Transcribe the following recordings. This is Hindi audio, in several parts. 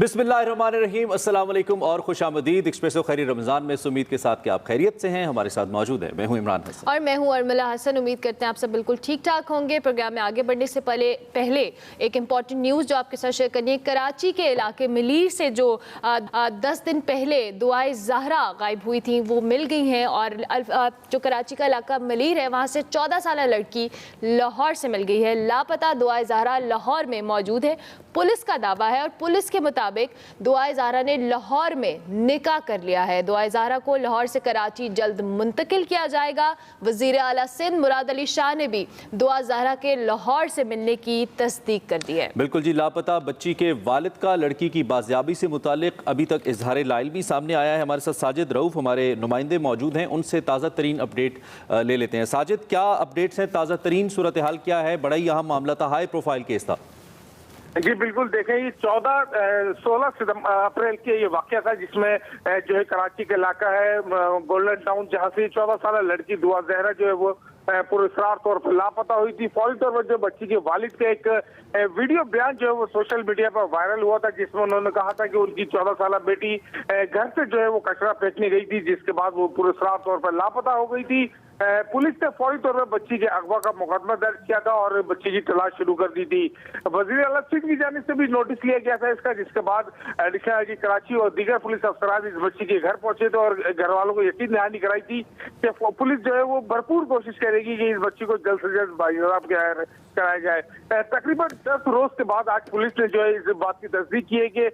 बिस्मिल्लाहिर्रहमानिर्रहीम, अस्सलाम वालेकुम और खुशामदीद। एक्सप्रेसो खैरी रमज़ान में उम्मीद के साथ कि आप खैरियत से हैं। हमारे साथ मौजूद है, मैं हूं इमरान हसन और मैं हूं अर्मिला हसन। उम्मीद करते हैं आप सब बिल्कुल ठीक ठाक होंगे। प्रोग्राम में आगे बढ़ने से पहले एक इम्पॉर्टेंट न्यूज़ जो आपके साथ शेयर करनी है। कराची के इलाके मिलीर से जो 10 दिन पहले दुआए ज़हरा गायब हुई थी वो मिल गई हैं। और जो कराची का इलाका मिलीर है वहाँ से 14 साल लड़की लाहौर से मिल गई है। लापता दुआए ज़हरा लाहौर में मौजूद है, पुलिस का दावा है। और पुलिस के मुताबिक दुआए ज़हरा ने लाहौर में निकाह कर लिया है। दुआए ज़हरा को लाहौर से कराची जल्द मुंतकिल किया जाएगा। वज़ीर आला सिंध मुराद अली शाह ने भी दुआ ज़हरा के लाहौर से मिलने की तस्दीक कर दी है। बिल्कुल जी, लापता बच्ची के वालिद का लड़की की बाजियाबी से मुतालिक अभी तक इजहार लाइल भी सामने आया है। हमारे साथ साजिद रऊफ हमारे नुमाइंदे मौजूद हैं, उनसे ताज़ा तरीन अपडेट ले लेते हैं। साजिद, क्या अपडेट्स हैं? ताज़ा तरीन सूरत हाल क्या है? बड़ा ही अहम मामला था, हाई प्रोफाइल केस था। जी बिल्कुल, देखें ये 16 अप्रैल के ये वाकया था जिसमें जो है कराची का इलाका है गोल्डन टाउन, जहाँ से 14 साल लड़की दुआ ज़हरा जो है वो पुरस्कार तौर पर लापता हुई थी। फौरी तौर पर जो बच्ची के वालिद का एक वीडियो बयान जो है वो सोशल मीडिया पर वायरल हुआ था, जिसमें उन्होंने कहा था कि उनकी 14 साल बेटी घर से जो है वो कचरा फेंकने गई थी, जिसके बाद वो पुरस्कार तौर पर लापता हो गई थी। पुलिस ने फौरी तौर पर बच्ची के अगवा का मुकदमा दर्ज किया था और बच्ची की तलाश शुरू कर दी थी। वजीर आला सिंध की जानिब से भी नोटिस लिया गया था इसका, जिसके बाद एडिशनल आईजी कराची और दीगर पुलिस अफसरान इस बच्ची के घर पहुंचे थे और घर वालों को यकीन दहानी कराई थी कि पुलिस जो है वो भरपूर कोशिश करेगी कि इस बच्ची को जल्द से जल्द बाइज़ाब कराया जाए। तकरीबन 10 रोज के बाद आज पुलिस ने जो है इस बात की तस्दीक की है कि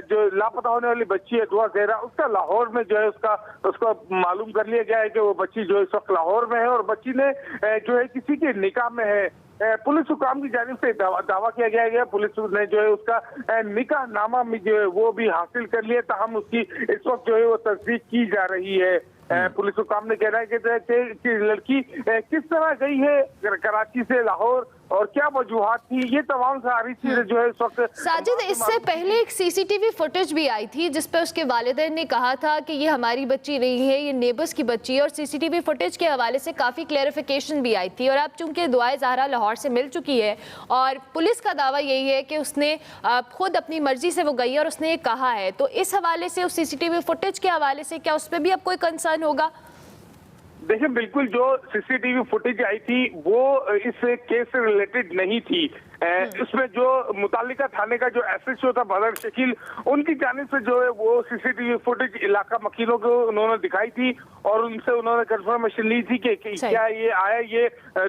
जो लापता होने वाली बच्ची है दुआ ज़हरा, उसका लाहौर में जो है उसको मालूम कर लिया गया है कि वो बच्ची जो इस वक्त लाहौर में है और बच्ची ने जो है किसी के निकाह में है। पुलिस हुकाम की जानिब से दावा किया गया पुलिस ने जो है उसका निकाह नामा में जो है वो भी हासिल कर लिया, ताहम उसकी इस वक्त जो है वो तस्दीक की जा रही है। पुलिस हुकाम ने कहना है कि लड़की किस तरह गई है कराची से लाहौर और क्या वजूहात थी, ये तमाम सारी चीजें जो है इस वक्त। साजिद, इससे पहले एक सीसीटीवी फुटेज भी आई थी जिस पर उसके वालिदैन ने कहा था कि ये हमारी बच्ची नहीं है, ये नेबर्स की बच्ची है। और सीसीटीवी फुटेज के हवाले से काफ़ी क्लैरिफिकेशन भी आई थी। और अब चूंकि दुआए ज़हरा लाहौर से मिल चुकी है और पुलिस का दावा यही है कि उसने खुद अपनी मर्जी से वो गई है और उसने ये कहा है, तो इस हवाले से उस सीसीटीवी फुटेज के हवाले से क्या उस पर भी अब कोई कंसर्न होगा? देखिए बिल्कुल, जो सीसीटीवी फुटेज आई थी वो इस केस से रिलेटेड नहीं थी। इसमें जो मुतालिका थाने का जो एसएचओ था बदर शकील, उनकी जानिब से जो है वो सीसीटीवी फुटेज इलाका मकीनों को उन्होंने दिखाई थी और उनसे उन्होंने कंफर्मेशन ली थी कि क्या ये आया ये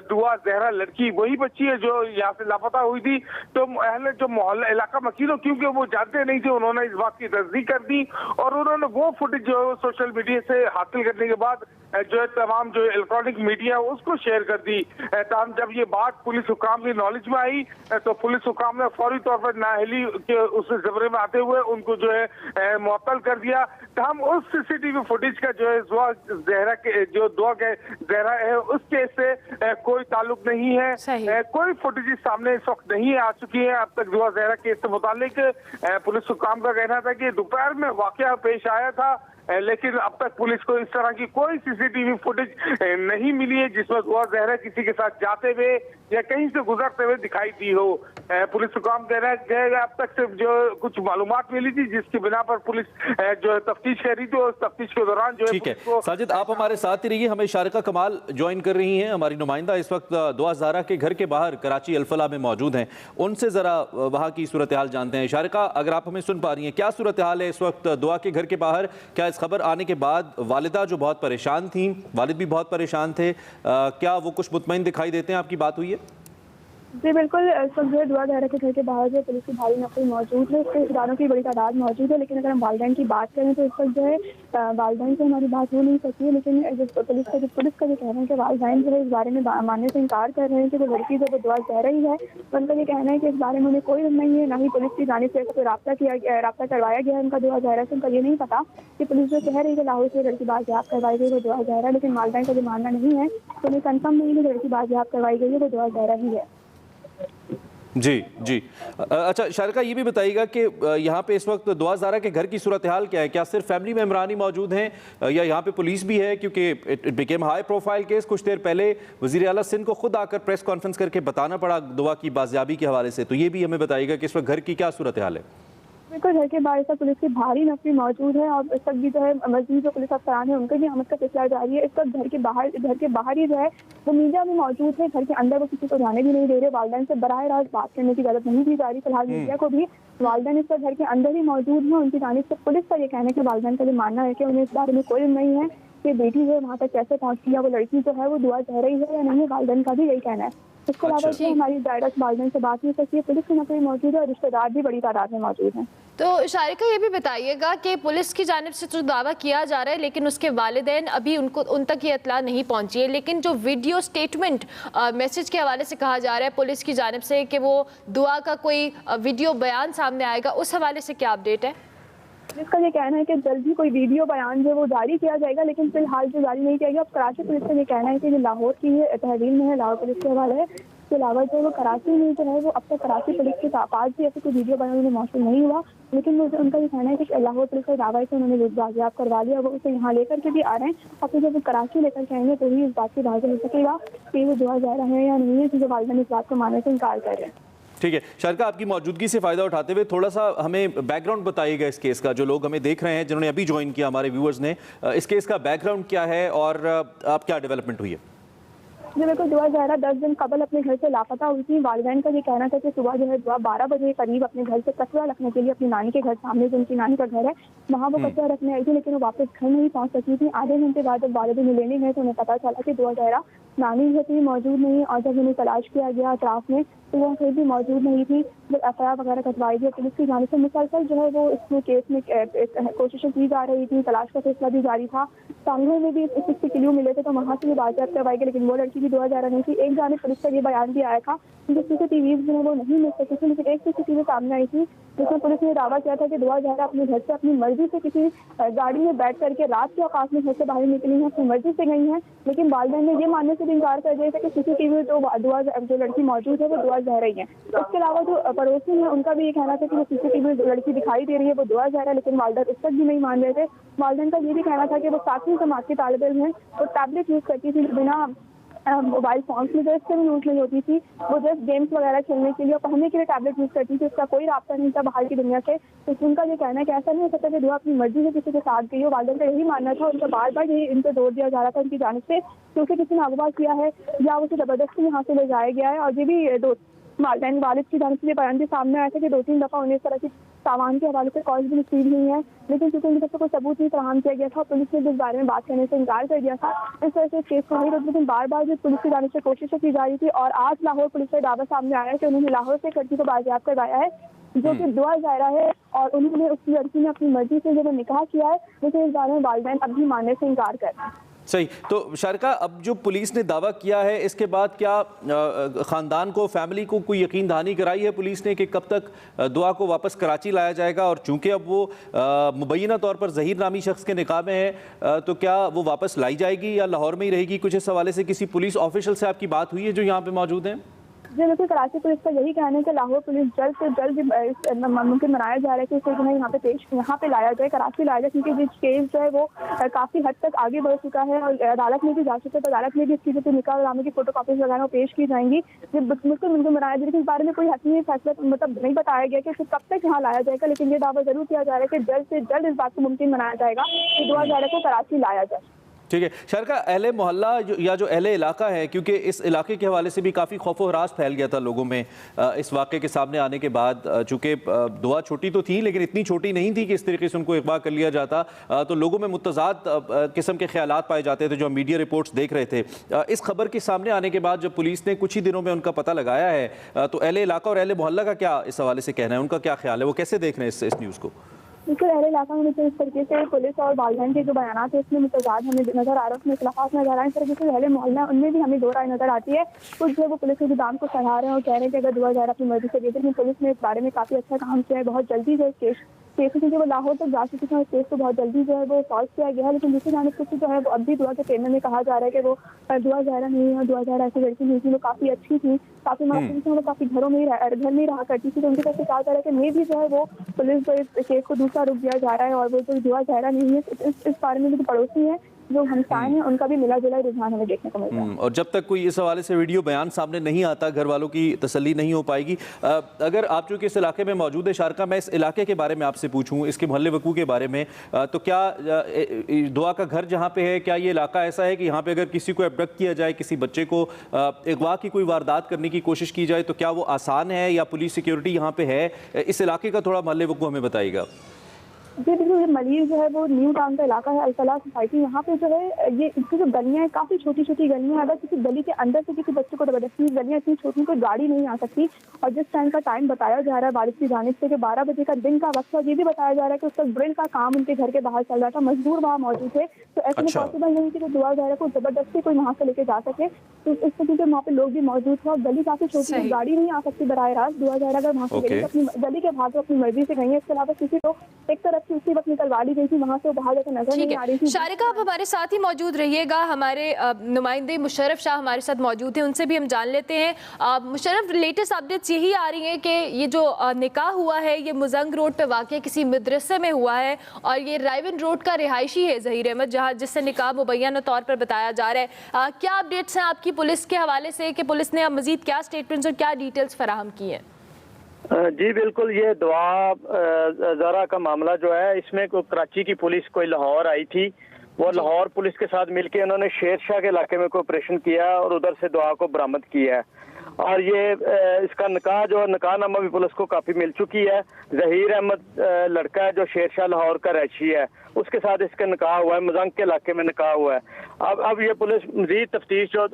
दुआ ज़हरा लड़की वही बच्ची है जो यहाँ से लापता हुई थी। तो जो मोहल्ला इलाका मकीनों, क्योंकि वो जानते नहीं थे, उन्होंने इस बात की तस्दीक कर दी और उन्होंने वो फुटेज जो है सोशल मीडिया से हासिल करने के बाद जो है तमाम जो इलेक्ट्रॉनिक मीडिया उसको शेयर कर दी। तमाम जब ये बात पुलिस हुकाम की नॉलेज में आई तो पुलिस हुकाम ने फौरी तौर पर नाअहली के उस जबरे में आते हुए उनको जो है मुअत्तल कर दिया। हम उस सीसीटीवी फुटेज का जो है दुआ ज़हरा के जो दुआ के ज़हरा है उस केस से कोई ताल्लुक नहीं है। कोई फुटेज सामने इस वक्त नहीं आ चुकी है अब तक दुआ ज़हरा केस से मुतालिक। पुलिस हुकाम का कहना था कि दोपहर में वाकया पेश आया था, लेकिन अब तक पुलिस को इस तरह की कोई सीसीटीवी फुटेज नहीं मिली है जिसमें दुआ ज़हरा किसी के साथ जाते हुए या कहीं से गुजरते हुए दिखाई दी हो। पुलिस हुकाम कह रहा है अब तक सिर्फ जो कुछ मालूमात मिली थी जिसकी बिना पर पुलिस जो है तफ्तीश कर रही थी और तफ्तीश के दौरान जो ठीक है। साजिद, आप हमारे साथ ही रहिए, हमें शारिका कमाल ज्वाइन कर रही हैं, हमारी नुमाइंदा इस वक्त दुआ ज़हरा के घर के बाहर कराची अल-फलाह में मौजूद हैं, उनसे ज़रा वहाँ की सूरत हाल जानते हैं। शारिका, अगर आप हमें सुन पा रही हैं, क्या सूरत हाल है इस वक्त दुआ के घर के बाहर? क्या इस खबर आने के बाद वालिदा जो बहुत परेशान थी, वालिद भी बहुत परेशान थे, क्या वो कुछ मुतमईन दिखाई देते हैं? आपकी बात हुई है? जी बिल्कुल, इस वक्त जो है दुआ ज़हरा के घर के बाहर जो पुलिस की भारी नफरी मौजूद है, इसके इदारों की बड़ी तादाद मौजूद है। लेकिन अगर हम वालिदैन की बात करें तो इस वक्त जो है वालिदैन से हमारी बात हो नहीं सकती है। लेकिन पुलिस का जो कहना है कि वालिदैन जो है इस बारे में मानने से इनकार कर रहे हैं कि वो लड़की जो दुआ ज़हरा ही है। उनका ये कहना है कि इस बारे में उन्हें कोई नहीं है, ना ही पुलिस की जानिब से कोई रब्ता करवाया गया है उनका दुआ ज़हरा से। उनका ये नहीं पता कि पुलिस जो कह रही है कि लाहौर से लड़की बाजियाब करवाई गई वो दुआ ज़हरा, लेकिन वालिदैन का जो मानना नहीं है तो उन्हें कन्फर्म नहीं है कि लड़की बाजियाब करवाई गई है वो दुआ ज़हरा ही है। जी जी। अच्छा शारिका, ये भी बताइएगा कि यहाँ पे इस वक्त दुआ ज़हरा के घर की सूरत हाल क्या है? क्या सिर्फ फैमिली मेम्बरान ही मौजूद हैं या यहाँ पे पुलिस भी है? क्योंकि it became high profile case. कुछ देर पहले वज़ीर आला सिंध को खुद आकर प्रेस कॉन्फ्रेंस करके बताना पड़ा दुआ की बाजियाबी के हवाले से, तो ये भी हमें बताइएगा कि इस वक्त घर की क्या सूरत हाल है? बिल्कुल घर के बाहर सब पुलिस की भारी नफरी मौजूद है और इस वक्त भी जो है मजीद जो पुलिस अफसरान है उनके भी आमद का सिलसिला जारी है। इस वक्त घर के बाहर ही जो है वो मीडिया में मौजूद है। घर के अंदर वो किसी को जाने भी नहीं दे रहे। वालिदैन से बराह रास्त बात करने की इजाजत नहीं दी जा रही। फिलहाल मीडिया को भी वालिदैन इस वक्त घर के अंदर ही मौजूद है। उनकी जानिब से पुलिस का ये कहना है कि वालिदैन का ये मानना है कि उन्हें इस बारे में कोई इल्म नहीं है कि बेटी जो है वहाँ तक कैसे पहुँची या वो लड़की जो है वो दुआ कह रही है या नहीं। वालिदैन का भी यही कहना है। इसके अलावा जो हमारी डायरेक्ट वालिदैन से बात नहीं सकती है। पुलिस की नफरी मौजूद है और रिश्तेदार भी बड़ी तादाद में मौजूद हैं। तो शारिका ये भी बताइएगा कि पुलिस की जानिब से जो दावा किया जा रहा है लेकिन उसके वालिदैन अभी उन तक ये इत्तला नहीं पहुंची है, लेकिन जो वीडियो स्टेटमेंट मैसेज के हवाले से कहा जा रहा है पुलिस की जानिब से कि वो दुआ का कोई वीडियो बयान सामने आएगा, उस हवाले से क्या अपडेट है? जिसका ये कहना है कि जल्द ही कोई वीडियो बयान जो वो जारी किया जाएगा, लेकिन फिलहाल जो जारी नहीं किया गया। अब कराची पुलिस का ये कहना है कि जो लाहौर की है तहरीर में है, लाहौर पुलिस के हवाले है। इसके अलावा जो वो कराची में जो है वो अब तक कराची पुलिस के पास भी ऐसे कोई वीडियो बनाने में मौसम नहीं हुआ, लेकिन मुझे उनका ये कहना है कि लाहौर पुलिस का दावा है कि उन्होंने बाजियाब करवा लिया। वो उसे यहाँ लेकर के भी आ रहे हैं और फिर जब वो कराची लेकर के आएंगे तो ही इस बात की वाज़ेह हो सकेगा कि वो दुआ जा रहे हैं या नहीं है, क्योंकि वालिदैन इस बात को मानने से इनकार कर रहे हैं। ठीक है शारिका, आपकी मौजूदगी से फ़ायदा उठाते हुए थोड़ा सा हमें बैकग्राउंड बताइएगा इस केस का। जो लोग हमें देख रहे हैं, जिन्होंने अभी ज्वाइन किया, हमारे व्यूअर्स ने, इस केस का बैकग्राउंड क्या है और आप क्या डेवलपमेंट हुई है? जी बिल्कुल, दुआ ज़हरा 10 दिन कबल अपने घर से लापता हुई थी। वालिदैन का ये कहना था कि सुबह जो है दुआ 12 बजे के करीब अपने घर से कचरा रखने के लिए अपनी नानी के घर सामने जो उनकी नानी का घर है वहाँ वो कचरा रखने आई थी, लेकिन वो वापस घर नहीं पहुँच सकी थी। आधे घंटे बाद जब वालिदैन उन्हें लेने गए तो उन्हें पता चला कि दुआ ज़हरा नानी जो थी मौजूद नहीं, और जब उन्हें तलाश किया गया अतराफ में तो वो कहीं भी मौजूद नहीं थी। जब एफआईआर वगैरह कटवाई गई पुलिस की जानिब से मुसलसल जो है वो इसमें केस में कोशिशें की जा रही थी, तलाश का फैसला भी जारी था। सांगल में भी 60 किलो मिले थे तो वहाँ से भी बातचीत करवाई गई, लेकिन वो लड़की भी दुआ ज़हरा नहीं थी। एक जानिब पुलिस का ये बयान भी आया था कि सीसीटीवी जो है वो नहीं मिल सकी थी, लेकिन एक सीसीटीवी सामने आई थी जिसमें पुलिस ने दावा किया था कि दुआ ज़हरा अपने घर से अपनी मर्जी से किसी गाड़ी में बैठ करके रात के औकात में घर से बाहर निकली है, अपनी मर्जी से गई हैं। लेकिन वालिदैन ने ये मानने से भी इनकार कर दिया था कि सीसीटीवी में जो लड़की मौजूद है वो दुआ ज़हरा ही है। इसके अलावा जो पड़ोसी है उनका भी ये कहना था कि वो सीसीटीवी में लड़की दिखाई दे रही है वो दुआ ज़हरा, लेकिन वालिदैन उस तक भी नहीं मान रहे थे। वालिदैन का ये भी कहना था कि वो 7वीं जमात की तालिब इल्म है, वो टैबलेट यूज़ करती थी बिना मोबाइल फोन में, जो इससे भी यूज़ नहीं होती थी। वो जस्ट गेम्स वगैरह खेलने के लिए और पढ़ने के लिए टैबलेट यूज़ करती थी, उसका कोई रास्ता नहीं था बाहर की दुनिया से। तो उनका ये कहना है कि ऐसा नहीं हो सकता कि दुआ अपनी मर्जी से किसी के साथ गई हो। वालिदैन का यही मानना था, उनका बार बार यही इन पर जोर दिया जा रहा था उनकी जानिब से, क्योंकि किसी ने अगवा किया है या उसे ज़बरदस्ती यहाँ से ले जाया गया है। और ये भी वालिदैन वालिद की जानिब से बयान भी सामने आया था कि 2-3 दफ़ा उन्हें इस तरह की सामान के हवाले से कॉल भी रिसीव हुई है, लेकिन चूंकि उनकी तरफ से कोई सबूत नहीं फराहम किया गया था, पुलिस ने इस बारे में बात करने से इनकार कर दिया था। इस वजह से इस केस को नहीं रोक, लेकिन बार बार जो पुलिस की जानिब से कोशिशें की जा रही थी। और आज लाहौर पुलिस का दावा सामने आया है कि उन्होंने लाहौर से एक लड़की को बाजियाब करवाया है जो कि दुआ ज़हरा है, और उन्होंने उस लड़की ने अपनी मर्जी से जो निकाह किया है, लेकिन इस बारे में वालिदैन अब भी मानने से इनकार कर रहे हैं। सही। तो शारिका, अब जो पुलिस ने दावा किया है इसके बाद क्या ख़ानदान को, फैमिली को कोई यकीन दहानी कराई है पुलिस ने कि कब तक दुआ को वापस कराची लाया जाएगा? और चूंकि अब वो मुबैना तौर पर ज़हीर नामी शख्स के निकाह में है, तो क्या वो वापस लाई जाएगी या लाहौर में ही रहेगी? कुछ इस हवाले से किसी पुलिस ऑफिशियल से आपकी बात हुई है जो यहाँ पे मौजूद हैं? जी बिल्कुल, कराची पुलिस का यही कहना है कि लाहौर पुलिस जल्द से जल्द मुमकिन बनाया जा रहा है कि उसे जो है यहाँ पे लाया जाए, कराची लाया जाए, क्योंकि जिस केस जो है वो काफ़ी हद तक आगे बढ़ चुका है और अदालत में भी जा चुके हैं। तो अदालत में भी इसकी जो निकाह नामे की फोटो कॉपीज वगैरह पेश की जाएंगी। बिल्कुल मुमकिन बनाया जाए, लेकिन इस बारे में कोई हकीमी फैसला मतलब नहीं बताया गया कि उसे कब तक यहाँ लाया जाएगा, लेकिन ये दावा जरूर किया जा रहा है कि जल्द से जल्द इस बात को मुमकिन बनाया जाएगा कि दुआ ज़हरा को कराची लाया जाए। ठीक है शारिका, अहले मोहल्ला या जो अहले इलाका है, क्योंकि इस इलाके के हवाले से भी काफ़ी खौफ व हरास फैल गया था लोगों में इस वाक़े के सामने आने के बाद, चूँकि दुआ छोटी तो थी लेकिन इतनी छोटी नहीं थी कि इस तरीके से उनको अगवा कर लिया जाता, तो लोगों में मुतज़ाद किस्म के ख्यालात पाए जाते थे जो हम मीडिया रिपोर्ट्स देख रहे थे। इस खबर के सामने आने के बाद जब पुलिस ने कुछ ही दिनों में उनका पता लगाया है, तो अहले इलाका और अहले मोहल्ला का क्या इस हवाले से कहना है, उनका क्या ख्याल है, वो कैसे देख रहे हैं इस न्यूज़ को? बिल्कुल, अहले इलाका में इस तरीके से पुलिस और वालिदैन के जो बयान है इसमें मुतजाद हमें नजर आ रहा है, उसमें इख्तिलाफ नजर आ रहा है। इस तरीके से अहले मोहल्ला उनमें भी हमें दो राय नजर आती है। कुछ जो है वो पुलिस के निज़ाम को सराह रहे हैं और कह रहे हैं कि अगर दुआ ज़हरा अपनी मर्जी से गई, लेकिन पुलिस ने इस बारे में काफ़ी अच्छा काम किया है। बहुत जल्दी जो केस क्योंकि वो लाहौर तक जा चुकी थी, इस केस को बहुत जल्दी जो है वो सॉल्व किया गया है। लेकिन दूसरी जानिब से जो है वो अब भी दुआ के पेमेंट में कहा जा रहा है कि वो दुआ ज़हरा नहीं है, दुआ ज़हरा ऐसी लड़की नहीं थी, वो काफ़ी अच्छी थी, काफ़ी मासूम थी, वो काफ़ी घर में ही रहा करती थी। तो उनकी तरफ से कहा जा रहा है कि मे भी जो है वो पुलिस जो इस केस को दूसरा रुख दिया जा रहा है और वो जो दुआ ज़हरा नहीं है, इस बारे में जो पड़ोसी है जो हमसाए हैं उनका भी मिला जुला रुझान हमें देखने को मिल रहा है। और जब तक कोई इस हवाले से वीडियो बयान सामने नहीं आता, घर वालों की तसल्ली नहीं हो पाएगी। अगर आप चूँकि इस इलाके में मौजूद है शारका, मैं इस इलाके के बारे में आपसे पूछूं, इसके मोहल्ले वकू के बारे में, तो क्या दुआ का घर जहाँ पे है, क्या ये इलाका ऐसा है कि यहाँ पे अगर किसी को एब्डक्ट किया जाए, किसी बच्चे को अगवा की कोई वारदात करने की कोशिश की जाए, तो क्या वो आसान है या पुलिस सिक्योरिटी यहाँ पे है? इस इलाके का थोड़ा मोहल्ले वकू हमें बताइएगा। जी बिल्कुल, ये मलीर जो है वो न्यू टाउन का इलाका है, अल-फलाह सोसाइटी। यहाँ पे जो है ये इसकी जो गलियाँ हैं काफ़ी छोटी छोटी गलियाँ हैं। अगर किसी गली के अंदर से किसी बच्चे को जबरदस्ती, गलियाँ इतनी छोटी कोई गाड़ी नहीं आ सकती। और जिस टाइम का टाइम बताया जा रहा है बारिश की जानिब से, कि 12 बजे का दिन का वक्त, ये भी बताया जा रहा है कि उस तक ड्रिल का काम उनके घर के बाहर चल रहा था, मजदूर वहाँ मौजूद थे। तो ऐसे में पॉसिबल नहीं कि जो दुआ ज़हरा को जबरदस्ती कोई वहाँ से लेके जा सके। तो इस तरीके से वहाँ पे लोग भी मौजूद थे और गली काफ़ी छोटी, गाड़ी नहीं आ सकती बराह रास्त। दुआ ज़हरा अगर वहाँ से गई तो अपनी गली के बाहर तो अपनी मर्जी से गई है। इसके अलावा किसी को एक तरफ से उसी वक्त निकलवा ली गई थी, वहाँ से बाहर जाकर नजर नहीं आ रही थी। शारिका, आप हमारे साथ ही मौजूद रहिएगा। हमारे नुमाइंदे मुशर्रफ शाह हमारे साथ मौजूद हैं, उनसे भी हम जान लेते हैं। मुशर्रफ, लेटेस्ट अपडेट्स यही आ रही हैं कि ये जो निकाह हुआ है ये मुजंग रोड पे वाक़ किसी मदरसे में हुआ है और ये रायवन रोड का रिहायशी है ज़हीर अहमद, जहाँ जिससे निकाह मुबैना तौर पर बताया जा रहा है। क्या अपडेट्स हैं आपकी पुलिस के हवाले से कि पुलिस ने मज़ीद क्या स्टेटमेंट्स और क्या डिटेल्स फराहम की हैं? जी बिल्कुल, ये दुआ ज़हरा का मामला जो है, इसमें कराची की पुलिस कोई लाहौर आई थी, वो लाहौर पुलिस के साथ मिलके उन्होंने शेरशाह के इलाके में कोई ऑपरेशन किया और उधर से दुआ को बरामद किया है। और ये इसका निकाह जो निकाहनामा भी पुलिस को काफ़ी मिल चुकी है। ज़हीर अहमद लड़का है जो शेरशाह लाहौर का रहशी है, उसके साथ इसका निकाह हुआ है, मुजंग के इलाके में निकाह हुआ है। अब ये पुलिस मजीद तफ्तीश जो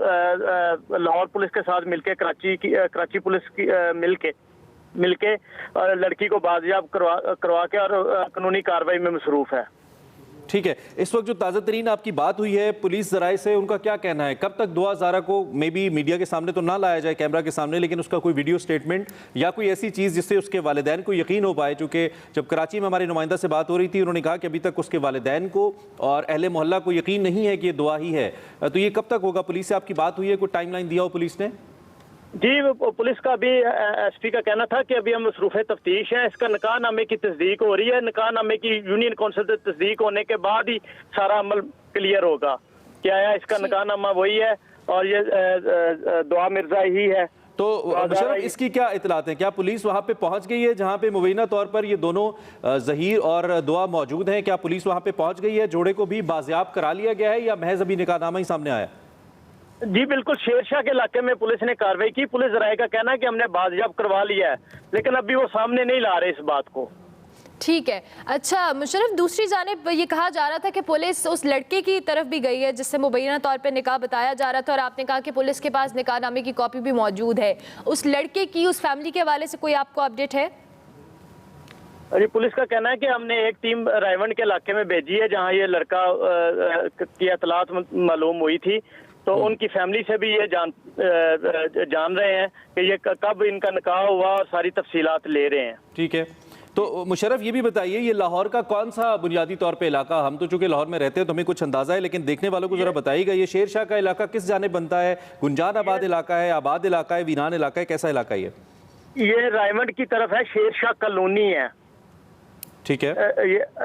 लाहौर पुलिस के साथ मिलके कराची पुलिस की मिलके लड़की को बाजियाब करवा के और कानूनी कार्रवाई में मसरूफ है। ठीक है, इस वक्त जो ताज़ा तरीन आपकी बात हुई है पुलिस ज़राए से, उनका क्या कहना है? कब तक दुआ ज़हरा को मे बी मीडिया के सामने तो ना लाया जाए, कैमरा के सामने, लेकिन उसका कोई वीडियो स्टेटमेंट या कोई ऐसी चीज़ जिससे उसके वालिदैन को यकीन हो पाए? चूँकि जब कराची में हमारे नुमाइंदा से बात हो रही थी, उन्होंने कहा कि अभी तक उसके वालिदैन को और अहले मोहल्ला को यकीन नहीं है कि ये दुआ ही है। तो ये कब तक होगा? पुलिस से आपकी बात हुई है, कोई टाइमलाइन दिया हो पुलिस ने? जी, पुलिस का भी एसपी का कहना था कि अभी हम मसरूफ़ तफ्तीश है, इसका निकाहनामे की तस्दीक हो रही है, निकाहनामे की यूनियन काउंसिल से तस्दीक होने के बाद ही सारा अमल क्लियर होगा। क्या है इसका निकाहनामा वही है और ये दुआ मिर्जा ही है। तो मुशर्रफ, इसकी क्या इतलात है? क्या पुलिस वहाँ पे पहुँच गई है जहाँ पे मुबैना तौर पर ये दोनों ज़हीर और दुआ मौजूद हैं? क्या पुलिस वहाँ पे पहुँच गई है? जोड़े को भी बाजियाब करा लिया गया है या महज अभी निकाहनामा ही सामने आया? जी बिल्कुल, शेरशाह के इलाके में पुलिस ने कार्रवाई की। पुलिस ज़राए का कहना है कि हमने बाजियाब करवा लिया है, लेकिन अभी वो सामने नहीं ला रहे इस बात को। ठीक है, अच्छा मुशर्रफ, दूसरी जानिब ये कहा जा रहा था कि पुलिस उस लड़के की तरफ भी गई है जिससे मुबैना तौर पे निकाह बताया जा रहा था, और आपने कहा कि पुलिस के पास निकाहनामे की कॉपी भी मौजूद है। उस लड़के की, उस फैमिली के हवाले से कोई आपको अपडेट है? अरे, पुलिस का कहना है कि हमने एक टीम रायवन के इलाके में भेजी है जहाँ ये लड़का की इतलात मालूम हुई थी, तो उनकी फैमिली से भी ये जान रहे हैं कि ये कब इनका निकाह हुआ और सारी तफसीलात ले रहे हैं। ठीक है, तो मुशर्रफ ये भी बताइए, ये लाहौर का कौन सा बुनियादी तौर पे इलाका? हम तो चूंकि लाहौर में रहते हैं तो हमें कुछ अंदाजा है, लेकिन देखने वालों को जरा बताइएगा, ये शेरशाह का इलाका किस जानिब बनता है? गुंजान आबाद इलाका है, आबाद इलाका है, वीरान इलाका है, कैसा इलाका है ये रायवंड की तरफ है, शेरशाह कॉलोनी है। ठीक है,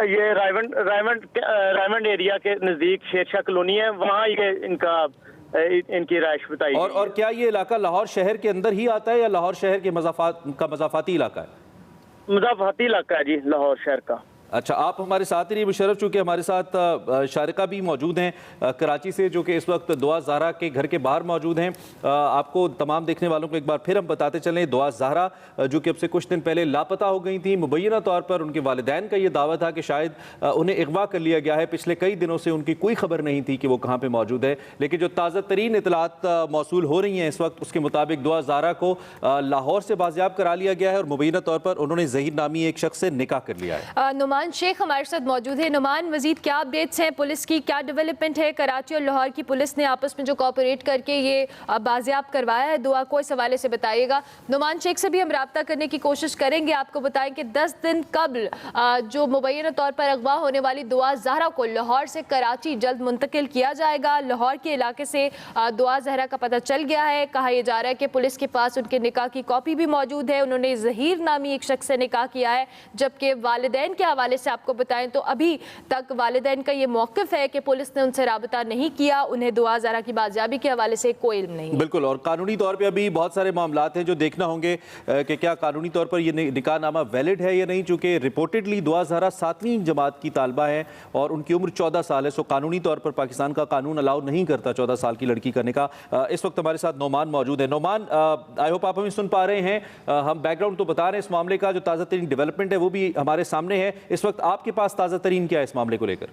ये रायवंड एरिया के नजदीक शेरशाह कॉलोनी है, वहाँ ये इनकी राइश बताई। और क्या ये इलाका लाहौर शहर के अंदर ही आता है या लाहौर शहर के मज़ाफाती इलाका है? मज़ाफाती इलाका है जी, लाहौर शहर का। अच्छा, आप हमारे साथ ही रहिए मुशर्रफ, चूँकि हमारे साथ शारिका भी मौजूद हैं कराची से, जो कि इस वक्त दुआ ज़हरा के घर के बाहर मौजूद हैं। आपको तमाम देखने वालों को एक बार फिर हम बताते चलें, दुआ ज़हरा जो कि अब से कुछ दिन पहले लापता हो गई थी, मुबैना तौर पर उनके वालिदैन का ये दावा था कि शायद उन्हें अगवा कर लिया गया है। पिछले कई दिनों से उनकी कोई खबर नहीं थी कि वो कहाँ पर मौजूद है, लेकिन जो ताज़ा तरीन इतलात मौसूल हो रही हैं इस वक्त, उसके मुताबिक दुआ ज़हरा को लाहौर से बाजियाब करा लिया गया है और मुबैना तौर पर उन्होंने ज़हीर नामी एक शख्स से निकाह कर लिया है। नुमान शेख हमारे साथ मौजूद है। नुमान, मजीद क्या अपडेट्स हैं? पुलिस की क्या डेवलपमेंट है? कराची और लाहौर की पुलिस ने आपस में जो कोऑपरेट करके ये बाजियाब करवाया है दुआ को, इस हवाले से बताइएगा। नुमान शेख से भी हम रब्ता करने की कोशिश करेंगे। आपको बताएं कि 10 दिन कबल जो मुबैना तौर पर अगवा होने वाली दुआ ज़हरा को लाहौर से कराची जल्द मुंतकिल किया जाएगा। लाहौर के इलाके से दुआ ज़हरा का पता चल गया है। कहा यह जा रहा है कि पुलिस के पास उनके निकाह की कॉपी भी मौजूद है। उन्होंने ज़हीर नामी एक शख्स से निकाह किया है, जबकि वालिदैन के हवाले हवाले से आपको बताएं तो अभी तक वालिदैन का ये मौक़िफ़ है कि पुलिस ने उनसे राबता नहीं किया, उन्हें दुआ ज़हरा की बाजियाबी के हवाले से कोई इल्म नहीं। बिल्कुल, और कानूनी तौर पे अभी बहुत सारे मामलात हैं जो देखना होंगे कि क्या कानूनी तौर पर ये निकाहनामा वैलिड है या नहीं, चूँकि रिपोर्टेडली दुआ ज़हरा 7वीं जमात की तालबा है और उनकी उम्र 14 साल है। सो कानूनी तौर पर पाकिस्तान का कानून अलाउ नहीं करता 14 साल की लड़की करने का। इस वक्त हमारे साथ नोमान मौजूद है। नोमान, आई होप आप हमें सुन पा रहे हैं। हम बैकग्राउंड तो बता रहे हैं, इस मामले का जो ताज़ा तरीन डेवलपमेंट है वो भी हमारे सामने है। इस वक्त आपके पास ताज़ा तरीन क्या है इस मामले को लेकर?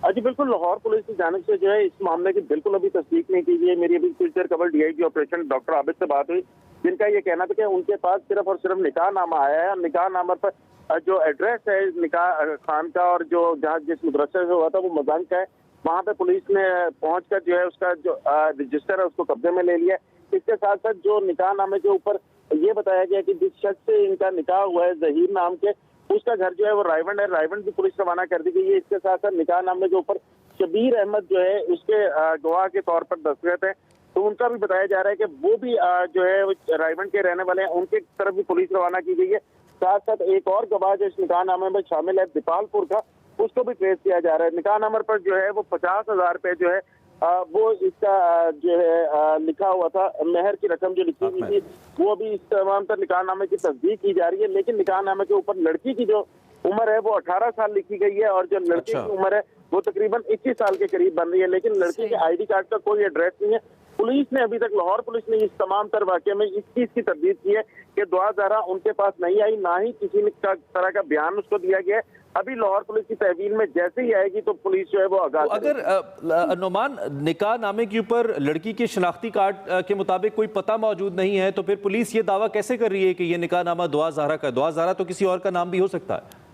जी बिल्कुल, लाहौर पुलिस की जानिब से जो है इस मामले की बिल्कुल अभी तस्दीक नहीं की गई है। मेरी अभी कुछ देर कबल डीआईजी ऑपरेशन डॉक्टर आबिद से बात हुई, जिनका ये कहना था कि उनके पास सिर्फ और सिर्फ निकाहनामा आया है। निकाहनामा पर जो एड्रेस है निकाह खान का और जो जहाँ जिस मदरसे से हुआ था वो मजान का है, वहाँ पे पुलिस ने पहुंचकर जो है उसका जो रजिस्टर है उसको कब्जे में ले लिया। इसके साथ साथ जो निकाहनामे के ऊपर ये बताया गया कि जिस शख्स से इनका निकाह हुआ है जहीर नाम के, उसका घर जो है वो रायवंड है, रायवंड भी पुलिस रवाना कर दी गई है। इसके साथ साथ निकाहनामे के ऊपर शबीर अहमद जो है उसके गवाह के तौर पर दस्तखत है, तो उनका भी बताया जा रहा है कि वो भी जो है रायवंड के रहने वाले हैं, उनके तरफ भी पुलिस रवाना की गई है। साथ साथ एक और गवाह जो इस निकाहनामे में शामिल है दीपालपुर का, उसको भी ट्रेस किया जा रहा है। निकाहनामे पर जो है वो 50,000 रुपये जो है वो इसका जो है लिखा हुआ था, मेहर की रकम जो लिखी हुई थी वो अभी इस तमाम पर निकाहनामे की तस्दीक की जा रही है। लेकिन निकाहनामे के ऊपर लड़की की जो उम्र है वो 18 साल लिखी गई है और जो लड़के की उम्र है वो तकरीबन 21 साल के करीब बन रही है। लेकिन लड़की के आईडी कार्ड का कोई एड्रेस नहीं है। पुलिस ने अभी तक, लाहौर पुलिस ने इस तमाम तर वाक़े में इस चीज की तरदीद की है कि दुआ ज़हरा उनके पास नहीं आई, ना ही किसी तरह का बयान उसको दिया गया है। अभी लाहौर पुलिस की तहवील में जैसे ही आएगी तो पुलिस जो है वो आगाह। तो अगर नोमान निकाह नामे के ऊपर लड़की के शनाख्ती कार्ड के मुताबिक कोई पता मौजूद नहीं है, तो फिर पुलिस ये दावा कैसे कर रही है कि ये निकाह नामा दुआ ज़हरा का? दुआ ज़हरा तो किसी और का नाम भी हो सकता है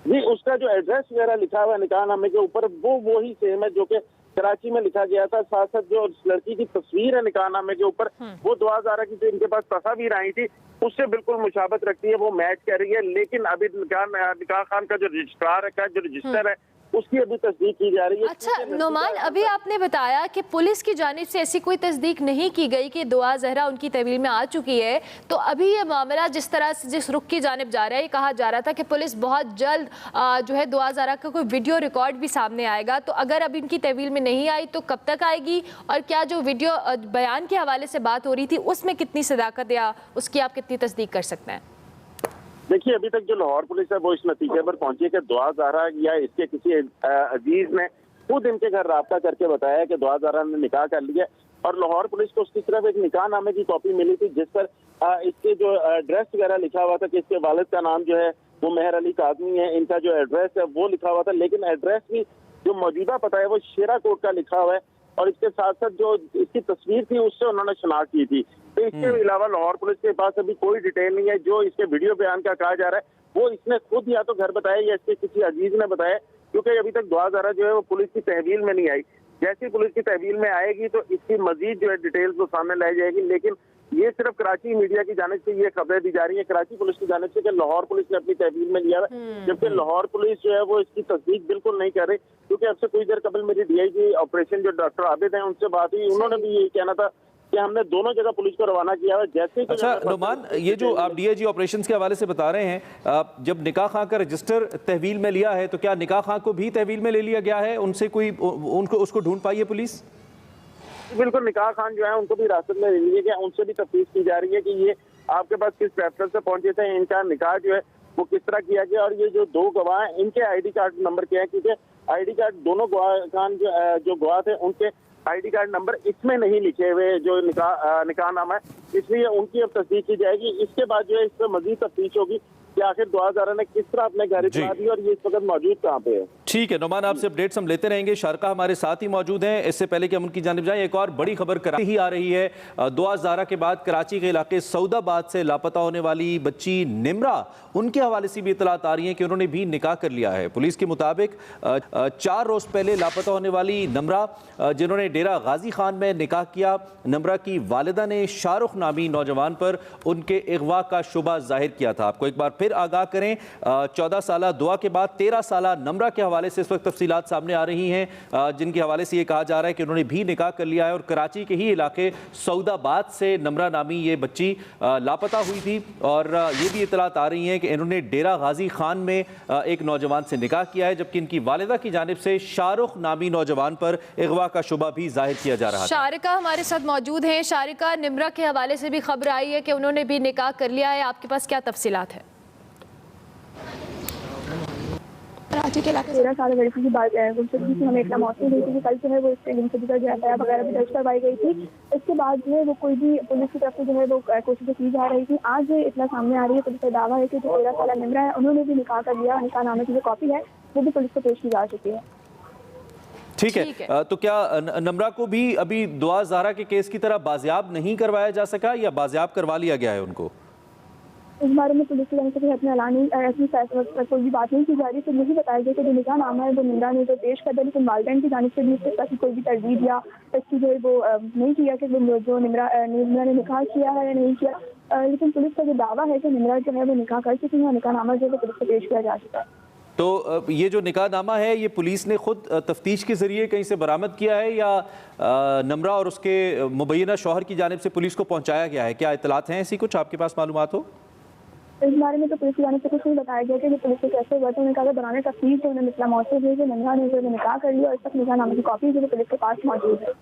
जी। उसका जो एड्रेस वगैरह लिखा हुआ है निकाहनामे के ऊपर वो वही सेम है जो कि कराची में लिखा गया था। साथ साथ जो लड़की की तस्वीर है निकाहनामे के ऊपर वो दुआ ज़हरा की जो इनके पास तस्वीर आई थी उससे बिल्कुल मुशाबत रखती है, वो मैच कर रही है। लेकिन अभी निकाह खान का जो रजिस्ट्रार है, जो रजिस्टर है, उसकी अभी तस्दीक की जा रही है। अच्छा नोमान, अभी आपने बताया कि पुलिस की जानिब से ऐसी कोई तस्दीक नहीं की गई कि दुआ ज़हरा उनकी तहवील में आ चुकी है, तो अभी ये मामला जिस तरह से जिस रुख की जानिब जा रहा है, कहा जा रहा था कि पुलिस बहुत जल्द जो है दुआ ज़हरा का कोई वीडियो रिकॉर्ड भी सामने आएगा, तो अगर अभी इनकी तहवील में नहीं आई तो कब तक आएगी? और क्या जो वीडियो बयान के हवाले से बात हो रही थी उसमें कितनी सदाकत या उसकी आप कितनी तस्दीक कर सकते हैं? देखिए, अभी तक जो लाहौर पुलिस है वो इस नतीजे पर पहुंची है कि दुआ ज़हरा या इसके किसी अजीज ने खुद इनके घर राब्ता करके बताया कि दुआ ज़हरा ने निकाह कर लिया और लाहौर पुलिस को उसकी तरफ एक निकाहनामे की कॉपी मिली थी जिस पर इसके जो एड्रेस वगैरह लिखा हुआ था कि इसके वालिद का नाम जो है वो मेहर अली काज़मी है, इनका जो एड्रेस है वो लिखा हुआ था। लेकिन एड्रेस भी जो मौजूदा पता है वो शेरा कोट का लिखा हुआ है और इसके साथ साथ जो इसकी तस्वीर थी उससे उन्होंने शनाख्त की थी। तो इसके अलावा लाहौर पुलिस के पास अभी कोई डिटेल नहीं है। जो इसके वीडियो बयान का कहा जा रहा है वो इसने खुद या तो घर बताया या इसके किसी अजीज ने बताया, क्योंकि अभी तक दुआ ज़हरा जो है वो पुलिस की तहवील में नहीं आई। जैसी पुलिस की तहवील में आएगी तो इसकी मजीद जो है डिटेल्स वो सामने लाई जाएगी। लेकिन ये सिर्फ कराची मीडिया की जानिब से ये खबरें दी जा रही है कराची पुलिस की जानिब से कि लाहौर पुलिस ने अपनी तहवील में लिया है, जबकि लाहौर पुलिस जो है वो इसकी तस्दीक बिल्कुल नहीं कर रही। क्योंकि अब से कुछ देर कबल मेरी डीआईजी ऑपरेशन जो डॉक्टर आबिद हैं उनसे बात हुई, उन्होंने भी यही कहना था कि हमने दोनों जगह पुलिस को रवाना किया है। जैसे अच्छा नोमान, ये जो आप डीआईजी ऑपरेशंस के हवाले से बता रहे हैं, जब निकाह खां का रजिस्टर तहवील में लिया है तो क्या निकाह खां को भी तहवील में ले लिया गया है? उनसे कोई उनको उसको ढूंढ पाई है पुलिस? बिल्कुल, निकाह खान जो है उनको भी हिरासत में ले लिया गया, उनसे भी तफ्तीश की जा रही है कि ये आपके पास किस रेफरेंस से पहुंचे थे, इनका निकाह जो है वो किस तरह किया गया और ये जो दो गवाह हैं इनके आईडी कार्ड नंबर क्या है, क्योंकि आईडी कार्ड दोनों गवाह खान जो गवाह थे उनके आईडी कार्ड नंबर इसमें नहीं लिखे हुए जो निकाहनामा है, इसलिए उनकी अब तस्दीक की जाएगी। इसके बाद जो है इस पर मजीद तफ्तीश होगी कि आखिर दुआ ज़हरा ने किस तरह अपने घर इतला दी और ये इस वक्त मौजूद कहाँ पे है। ठीक है नोमान, आपसे अपडेट्स हम लेते रहेंगे। शारका हमारे साथ ही मौजूद हैं। इससे पहले कि हम उनकी जानिब जाएं, एक और बड़ी खबर कराची ही आ रही है। दुआ ज़हरा के बाद कराची के इलाके सऊदाबाद से लापता होने वाली बच्ची निमरा, उनके हवाले से भी इतलात आ रही है कि उन्होंने भी निकाह कर लिया है। पुलिस के मुताबिक 4 रोज़ पहले लापता होने वाली नमरा, जिन्होंने डेरा गाजी खान में निकाह किया, नमरा की वालिदा ने शाहरुख नामी नौजवान पर उनके अगवा का शुबा जाहिर किया था। आपको एक बार फिर फिर आगाह करें। 14 साल दुआ के बाद 13 साल नम्रा के हवाले से इस वक्त तफसीलात सामने आ रही हैं, जिनके हवाले से ये कहा जा रहा है कि उन्होंने भी निकाह कर लिया है और कराची के ही इलाके सऊदाबाद से नम्रा नामी ये बच्ची लापता हुई थी। और ये भी इतलात आ रही हैं कि इन्होंने डेरा गाजी खान में एक नौजवान से निकाह किया है, जबकि इनकी वालिदा की जानिब से शाहरुख नामी नौजवान पर अगवा का शुबा भी जाहिर किया जा रहा है। शारिका हमारे साथ मौजूद हैं। शारिका, निम्रा के हवाले से भी खबर आई है कि उन्होंने भी निकाह कर लिया है, आपके पास क्या तफसीलात है? कराची के इलाके 13 साल लड़की की बात है, गुमशुदगी हमें इतना मौसम हुई थी कि कल जो है वो इससे गुमशुदगी का जो एफआईआर वगैरह भी दर्ज करवाई गई थी। इसके बाद जो है वो कोई भी पुलिस की तरफ से जो है वो कोशिशें की जा रही थी। आज इतना सामने आ रही है, पुलिस का दावा है कि जो 13 साल निम्रा है उन्होंने भी निकाह कर लिया। निकाह नामे की जो कॉपी है वो भी पुलिस को पेश की जा चुकी है। ठीक है, तो क्या नम्रा को भी अभी दुआ ज़हरा के केस की तरह बाजियाब नहीं करवाया जा सका या बाजियाब करवा लिया गया है उनको? इस बारे में पुलिस की तरफ से अपने ऐलानी ऐसी फैसला पर कोई भी बात नहीं की जा रही। तो यही बताया गया कि जो निकाह नामा है वो निम्रा ने जो पेश कर दिया, लेकिन वालिदैन की जानिब से भी इसके साथ कोई भी तरदीद या इसकी जो है वो नहीं किया कि जो निम्रा ने निकाह किया है या नहीं किया। लेकिन पुलिस का जो दावा है कि निम्रा जो है वो निकाह कर चुकी है, निकाह नामा जो है पुलिस को पेश किया जा चुका है। तो ये जो निकाह नामा है ये पुलिस ने खुद तफ्तीश के जरिए कहीं से बरामद किया है या नम्रा और उसके मुबैना शौहर की जानिब से पुलिस को पहुंचाया गया है? क्या इतलात हैं ऐसी, कुछ आपके पास मालूमात हो? इस बारे में तो पुलिस की जानिब से कुछ नहीं बताया गया कि पुलिस को कैसे हुआ। तो उन्होंने कहा बनाने तफ्तीश जो उन्हें मिसला मौसू हुई कि निम्रा ने जो निकाह कर लिया और इस वक्त निकाह नामे की कॉपी जो पुलिस के पास मौजूद है।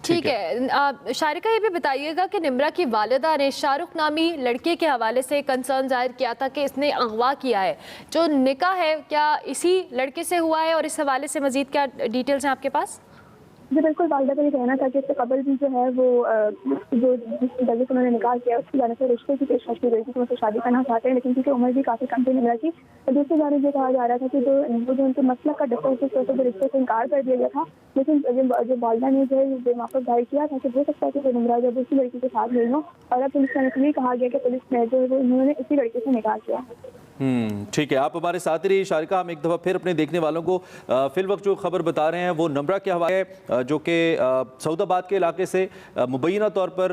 ठीक है, शारिका ये भी बताइएगा कि निम्रा की वालिदा ने शाहरुख नामी लड़के के हवाले से कंसर्न जाहिर किया था कि इसने अगवा किया है। जो निकाह है क्या इसी लड़के से हुआ है और इस हवाले से मजीद क्या डिटेल्स हैं आपके पास? जी बिल्कुल, वालिदा का ये कहना था कि इससे कबल भी जो है वो जो जिस लड़के से उन्होंने निकाह किया उसकी जाने से रिश्ते की पेशकश की गई थी कि मुझसे शादी करना चाहते हैं, लेकिन क्योंकि उम्र भी काफ़ी कम थी निम्रा की, तो दूसरी जाने ये कहा जा रहा था कि जो उनके मसला का डिफरेंस उस वजह से रिश्ते से इनकार कर दिया गया था। लेकिन जो वालिदा ने जो है बेमौक़ जाहिर किया था कि हो सकता है कि निम्रा जब उसी लड़की के साथ गई हो, और अब पुलिस ने ये कहा गया कि पुलिस ने जो है उन्होंने इसी लड़के से निकाह किया। ठीक है, आप हमारे साथ ही रहिए शारिका। हम एक दफ़ा फिर अपने देखने वालों को फिल वक्त जो खबर बता रहे हैं वो नम्रा के हवाले जो कि सऊदाबाद के इलाके से मुबैना तौर पर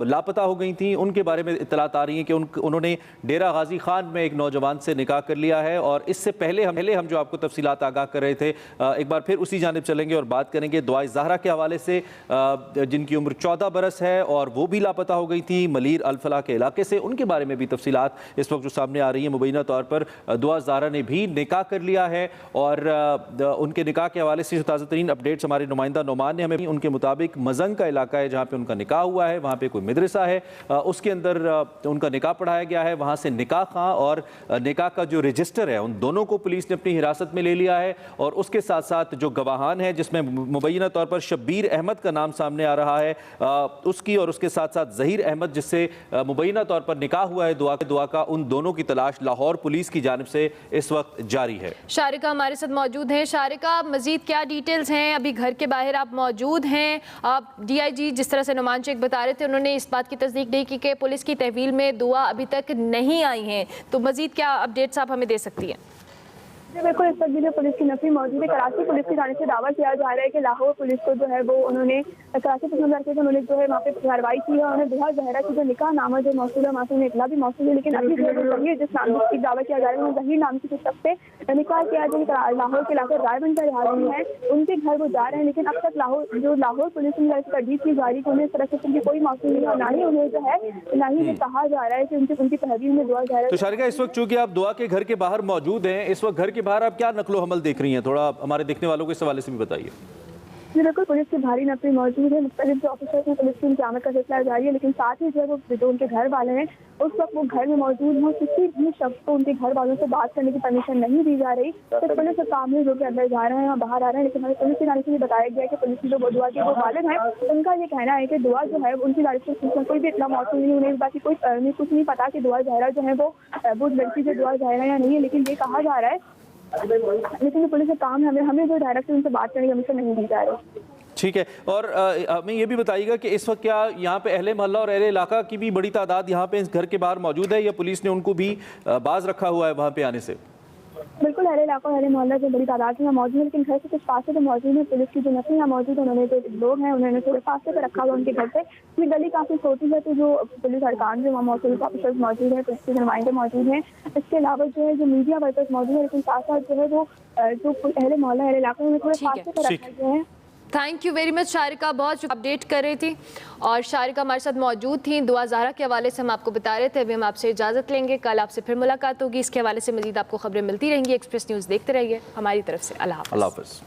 लापता हो गई थी, उनके बारे में इतलात आ रही हैं कि उन्होंने डेरा गाजी खान में एक नौजवान से निकाह कर लिया है। और इससे पहले हम जो आपको तफसीलात आगाह कर रहे थे, एक बार फिर उसी जानिब चलेंगे और बात करेंगे दुआ ज़हरा के हवाले से, जिनकी उम्र 14 बरस है और वो भी लापता हो गई थी मलीर अल-फलाह के इलाके से। उनके बारे में भी तफसीलात इस वक्त जो सामने आ रही है। मुबैना तौर पर दुआ ज़हरा ने भी निकाह कर लिया है और उनके निकाह के हवाले से ताज़ा तरीन अपडेट्स हमारे नुमाइंदा नोमान ने हमें, उनके मुताबिक मजंग का इलाका है जहाँ पे उनका निकाह हुआ है, वहाँ पे कोई मदरसा है, उसके अंदर उनका निकाह पढ़ाया गया है। वहाँ से निकाह खां और निकाह का जो रजिस्टर है उन दोनों को पुलिस ने अपनी हिरासत में ले लिया है। और उसके साथ साथ जो गवाहान है जिसमें मुबैना तौर पर शब्बीर अहमद का नाम सामने आ रहा है, उसकी और उसके साथ साथ ज़हीर अहमद जिससे मुबैना तौर पर निकाह हुआ है दुआ का, उन दोनों की तलाश लाहौर पुलिस की जानिब से इस वक्त जारी है। शारिका हमारे साथ मौजूद हैं। शारिका, मजीद क्या डिटेल्स हैं? अभी घर के बाहर आप मौजूद हैं। आप डीआईजी जिस तरह से नुमान शेख बता रहे थे, उन्होंने इस बात की तस्दीक नहीं की कि पुलिस की तहवील में दुआ अभी तक नहीं आई हैं, तो मजीद क्या अपडेट्स आप हमें दे सकती हैं? जी बिल्कुल, इस वक्त भी जो पुलिस की नफी मौजूद है। कराची पुलिस की जानिब से दावा किया जा रहा है कि लाहौर पुलिस को जो है वो उन्होंने कराची पुलिस करके उन्होंने जो है वहाँ पे कार्रवाई की है। उन्होंने दुआ ज़हरा की जो निकाह नामा जो मौसूल है, मासूम इतला भी मौसूल है, लेकिन अभी जो ज़हीर जिस नाम की दावा किया जा रहा है, ज़हीर नाम की शख्स से निकाह किया जो लाहौर के इलाके रायबंद का रहा है, उनके घर वो जा रहे हैं। लेकिन अब तक लाहौर पुलिस ने तरदीद की जा रही है, उन्हें इस तरह से उनकी कोई मौसूल नहीं है, ना ही उन्हें जो है ना ही ये कहा जा रहा है कि उनकी तहवील में दुआ ज़हरा। तो शारिका, इस वक्त चूंकि आप दुआ के घर के बाहर मौजूद हैं, इस वक्त घर के बाहर आप क्या नकलो हमल देख रही हैं, थोड़ा हमारे देखने वालों को इस हवाले से भी बताइए। जी बिल्कुल, पुलिस की भारी नफरी मौजूद है। मुख्तलिफ जो ऑफिसर्स हैं पुलिस की उनकी आमद का सिलसिला जारी है, लेकिन साथ ही जो है वो जो उनके घर वाले हैं उस वक्त वो घर में मौजूद हों, किसी भी शख्स को उनके घर वालों से बात करने की परमिशन नहीं दी जा रही। तो पुलिस के सामने जो कि अंदर जा रहे हैं और बाहर आ रहे हैं, लेकिन हमें पुलिस की जानिब से बताया गया है कि पुलिस की जो दुआ के वो वालिद हैं, उनका ये कहना है कि दुआ जो है उनकी जानिब से कोई भी इतना मौसम नहीं, उन्हें इस बात की कुछ नहीं पता कि दुआ ज़हरा जो है वो लड़की से दुआ ज़हरा या नहीं है, लेकिन ये कहा जा रहा है। लेकिन पुलिस का काम है, हमें जो डायरेक्ट उनसे बात करने की परमिशन नहीं दी जा रही। ठीक है, और हमें ये भी बताइएगा कि इस वक्त क्या यहाँ पे अहले मोहल्ला और अहले इलाका की भी बड़ी तादाद यहाँ पे इस घर के बाहर मौजूद है या पुलिस ने उनको भी बाज रखा हुआ है वहाँ पे आने से? बिल्कुल अहले इलाका अहले मोहल्ला जो बड़ी तादाद में मौजूद है, लेकिन घर से कुछ फासले पे मौजूद है। पुलिस की जो नफरी यहाँ मौजूद है, उन्होंने जो लोग हैं उन्होंने थोड़े फासले पे रखा हुआ उनके घर से। ये गली काफ़ी छोटी है, तो जो पुलिस अरकान जो वहाँ मौजूद ऑफिसर्स मौजूद है, पुलिस के नुमाइंदे मौजूद हैं। इसके अलावा जो है जो मीडिया वर्कर्स मौजूद है, लेकिन साथ साथ जो है वो जो अहले मोहल्ला अहले इलाके में थोड़े फासले पे रखा गया है। Thank you very much Sharika, बहुत अपडेट कर रही थी और शारिका हमारे साथ मौजूद थी। दुआ ज़हरा के हवाले से हम आपको बता रहे थे। अभी हम आपसे इजाज़त लेंगे, कल आपसे फिर मुलाकात होगी। इसके हवाले से मज़ीद आपको खबरें मिलती रहेंगी। एक्सप्रेस न्यूज़ देखते रहिए। हमारी तरफ से अल्लाह हाफ़िज़।